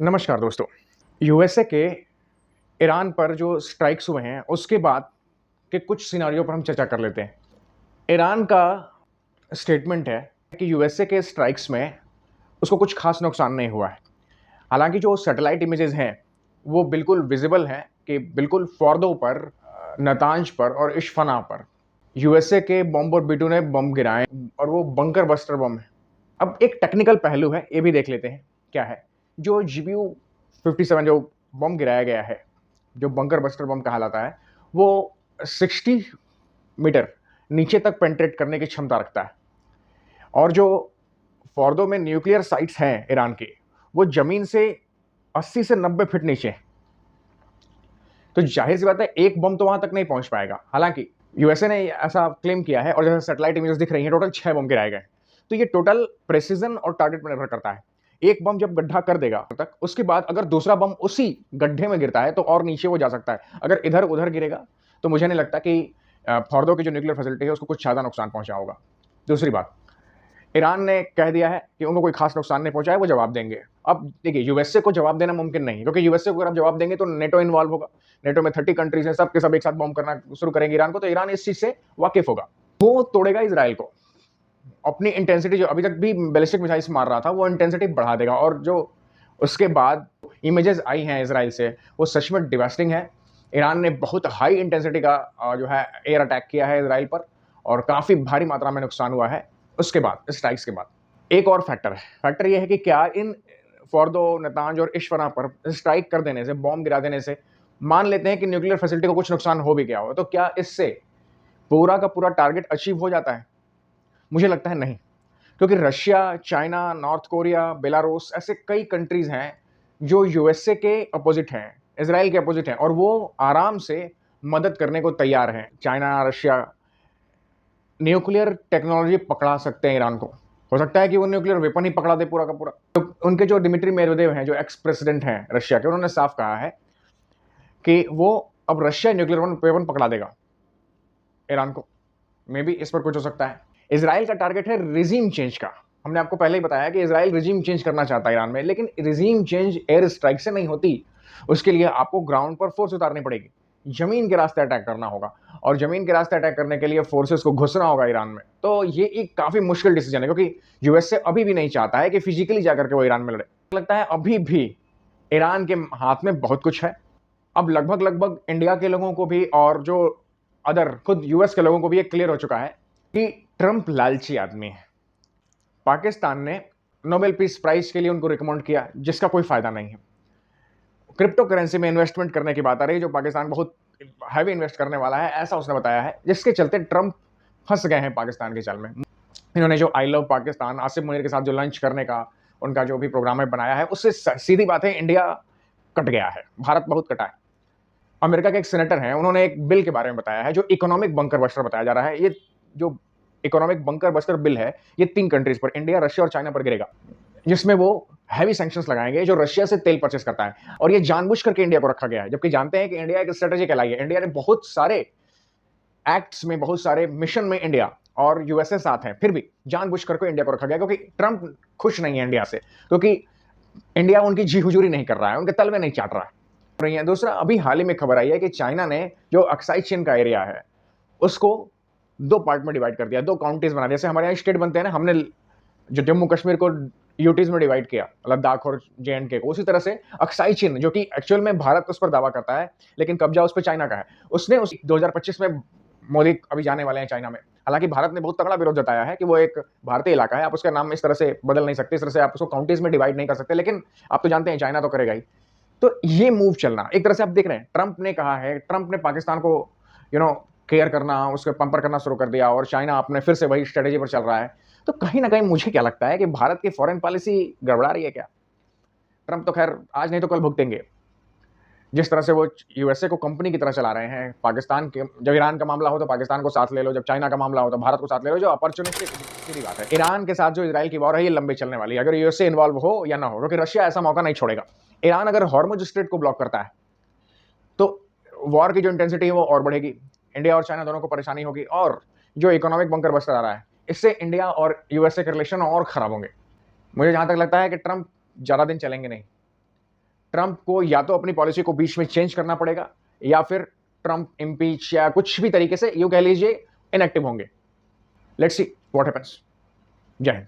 नमस्कार दोस्तों। यूएसए के ईरान पर जो स्ट्राइक्स हुए हैं, उसके बाद के कुछ सिनेरियो पर हम चर्चा कर लेते हैं। ईरान का स्टेटमेंट है कि यूएसए के स्ट्राइक्स में उसको कुछ खास नुकसान नहीं हुआ है। हालांकि जो सैटेलाइट इमेजेस हैं, वो बिल्कुल विजिबल हैं कि बिल्कुल फॉर्दो पर, नतांज पर और इश्फना पर यूएसए के बम और बिटू ने बम गिराए और वो बंकर बस्टर बम है। अब एक टेक्निकल पहलू है, ये भी देख लेते हैं क्या है। जो जीबीयू 57 जो बम गिराया गया है, जो बंकर बस्टर बम कहा जाता है, वो 60 मीटर नीचे तक पेंट्रेट करने की क्षमता रखता है। और जो फॉर्दो में न्यूक्लियर साइट्स हैं ईरान की, वो जमीन से 80 से 90 फीट नीचे हैं। तो जाहिर सी बात है, एक बम तो वहां तक नहीं पहुंच पाएगा। हालांकि यूएसए ने ऐसा क्लेम किया है, और जैसे सैटेलाइट इमेजेस दिख रही हैं, टोटल 6 बम गिराए गए। तो ये टोटल प्रेसिजन और टारगेट पर निर्भर करता है। एक बम जब गड्ढा कर देगा तक, उसके बाद अगर दूसरा बम उसी गड्ढे में गिरता है तो और नीचे वो जा सकता है। अगर इधर उधर गिरेगा तो मुझे नहीं लगता कि फॉर्दो की जो न्यूक्लियर फैसिलिटी है उसको कुछ ज्यादा नुकसान पहुंचा होगा। दूसरी बात, ईरान ने कह दिया है कि उनको कोई खास नुकसान नहीं पहुंचा है, वो जवाब देंगे। अब देखिए, यूएसए को जवाब देना मुमकिन नहीं, क्योंकि यूएसए को अगर आप जवाब देंगे तो नेटो इन्वॉल्व होगा। नेटो में 30 कंट्रीज हैं, सब के सब एक साथ बॉम्ब करना शुरू करेंगे ईरान को, तो ईरान इस चीज से वाकिफ होगा। वो तोड़ेगा इसराइल को। अपनी इंटेंसिटी जो अभी तक भी बैलिस्टिक मिसाइल्स मार रहा था, वो इंटेंसिटी बढ़ा देगा। और जो उसके बाद इमेजेस आई हैं इसराइल से, वो सच में डिवास्टिंग है। ईरान ने बहुत हाई इंटेंसिटी का जो है एयर अटैक किया है इसराइल पर, और काफी भारी मात्रा में नुकसान हुआ है उसके बाद, स्ट्राइक्स के बाद। एक और फैक्टर है, फैक्टर यह है कि क्या इन फॉर्दो, नतांज और इश्फना पर स्ट्राइक कर देने से, बॉम्ब गिरा देने से, मान लेते हैं कि न्यूक्लियर फैसिलिटी को कुछ नुकसान हो भी गया हो, तो क्या इससे पूरा का पूरा टारगेट अचीव हो जाता है? मुझे लगता है नहीं। क्योंकि Russia, China, north Korea, Belarus, ऐसे कई कंट्रीज हैं जो यूएसए के अपोजिट हैं, इसराइल के अपोजिट हैं, और वो आराम से मदद करने को तैयार हैं। चाइना, रशिया न्यूक्लियर टेक्नोलॉजी पकड़ा सकते हैं ईरान को। हो सकता है कि वो न्यूक्लियर वेपन ही पकड़ा दे पूरा का पूरा। तो उनके जो डिमित्री मेदवेदेव हैं, जो एक्स प्रेसिडेंट हैं रशिया के, उन्होंने साफ कहा है कि वो अब रशिया न्यूक्लियर वेपन पकड़ा देगा ईरान को। मे बी इस पर कुछ हो सकता है। इसराइल का टारगेट है रिजीम चेंज का। हमने आपको पहले ही बताया कि इसराइल रिजीम चेंज करना चाहता है ईरान में, लेकिन रिजीम चेंज एयर स्ट्राइक से नहीं होती। उसके लिए आपको ग्राउंड पर फोर्स उतारनी पड़ेगी, जमीन के रास्ते अटैक करना होगा, और जमीन के रास्ते अटैक करने के लिए फोर्सेस को घुसना होगा ईरान में। तो ये एक काफी मुश्किल डिसीजन है, क्योंकि यूएसए अभी भी नहीं चाहता है कि फिजिकली जाकर के वो ईरान में लड़े। लगता है अभी भी ईरान के हाथ में बहुत कुछ है। अब लगभग लगभग इंडिया के लोगों को भी, और जो अदर खुद यूएस के लोगों को भी ये क्लियर हो चुका है कि ट्रंप लालची आदमी है। पाकिस्तान ने नोबेल पीस प्राइज के लिए उनको रिकमेंड किया, जिसका कोई फायदा नहीं है। क्रिप्टो करेंसी में इन्वेस्टमेंट करने की बात आ रही है, जो पाकिस्तान बहुत हैवी इन्वेस्ट करने वाला है, ऐसा उसने बताया है, जिसके चलते ट्रंप फंस गए हैं पाकिस्तान के जाल में। इन्होंने जो आई लव पाकिस्तान, आसिफ मुनीर के साथ जो लंच करने का उनका जो भी प्रोग्राम है बनाया है, उससे सीधी बात है, इंडिया कट गया है, भारत बहुत कटा है। अमेरिका के एक सेनेटर हैं, उन्होंने एक बिल के बारे में बताया है, जो इकोनॉमिक बंकर बस्टर बताया जा रहा है। ये जो इकोनॉमिक बंकर बस्टर बिल है, ये 3 कंट्रीज पर, इंडिया, रशिया और चाइना पर गिरेगा, जिसमें वो हैवी सैंक्शंस लगाएंगे जो रशिया से तेल परचेस करता है। और ये जानबूझ करके इंडिया को रखा गया है, जबकि जानते हैं कि इंडिया एक स्ट्रेटेजिक एलाई है। इंडिया ने बहुत सारे एक्ट्स में, बहुत सारे मिशन में इंडिया और यूएसए साथ हैं, फिर भी जानबूझ करके इंडिया को रखा गया, क्योंकि ट्रंप खुश नहीं है इंडिया से, क्योंकि इंडिया उनकी जी हुजूरी नहीं कर रहा है, उनके तलवे नहीं चाट रहा है। रही है। दूसरा, अभी हाल ही में खबर आई है कि चाइना ने जो अक्साई चीन का एरिया है, उसको 2 पार्ट में डिवाइड कर दिया, 2 काउंटीज बना दिया। जैसे हमारे यहाँ स्टेट बनते हैं ना, हमने जो जम्मू कश्मीर को यूटीज में डिवाइड किया, लद्दाख और जेएंडके को, उसी तरह से अक्साई चीन, जो कि एक्चुअल में भारत उस पर दावा करता है, लेकिन कब्जा उस पर चाइना का है, उसने उस 2025 में मोदी अभी जाने वाले हैं चाइना में। हालांकि भारत ने बहुत तगड़ा विरोध जताया है कि वो एक भारतीय इलाका है, आप उसका नाम इस तरह से बदल नहीं सकते, इस तरह से आप उसको काउंटीज में डिवाइड नहीं कर सकते, लेकिन आप तो जानते हैं चाइना तो करेगा ही। तो ये मूव चलना, एक तरह से आप देख रहे हैं, ट्रंप ने कहा है, ट्रंप ने पाकिस्तान को केयर करना, उसके पंपर करना शुरू कर दिया, और चाइना अपने फिर से वही स्ट्रेटेजी पर चल रहा है। तो कहीं ना कहीं मुझे क्या लगता है कि भारत की फॉरेन पॉलिसी गड़बड़ा रही है क्या? ट्रंप तो खैर आज नहीं तो कल भुगतेंगे। जिस तरह से वो यूएसए को कंपनी की तरह चला रहे हैं, पाकिस्तान के, जब ईरान का मामला हो तो पाकिस्तान को साथ ले लो, जब चाइना का मामला हो तो भारत को साथ ले लो, जो अपॉर्चुनिस्टिक सीधी बात है। ईरान के साथ जो इजराइल की वॉर है, ये लंबी चलने वाली है, अगर यूएसए इन्वॉल्व हो या ना हो, क्योंकि रशिया ऐसा मौका नहीं छोड़ेगा। ईरान अगर हॉर्मुज स्ट्रेट को ब्लॉक करता है तो वॉर की जो इंटेंसिटी है वो और बढ़ेगी, इंडिया और चाइना दोनों को परेशानी होगी, और जो इकोनॉमिक बंकर बस्टर आ रहा है, इससे इंडिया और यूएसए के रिलेशन और खराब होंगे। मुझे जहां तक लगता है कि ट्रंप ज्यादा दिन चलेंगे नहीं, ट्रंप को या तो अपनी पॉलिसी को बीच में चेंज करना पड़ेगा या फिर ट्रंप इम्पीच या कुछ भी तरीके से यूं कह लीजिए इनएक्टिव होंगे। Let's see what happens. जय हिंद।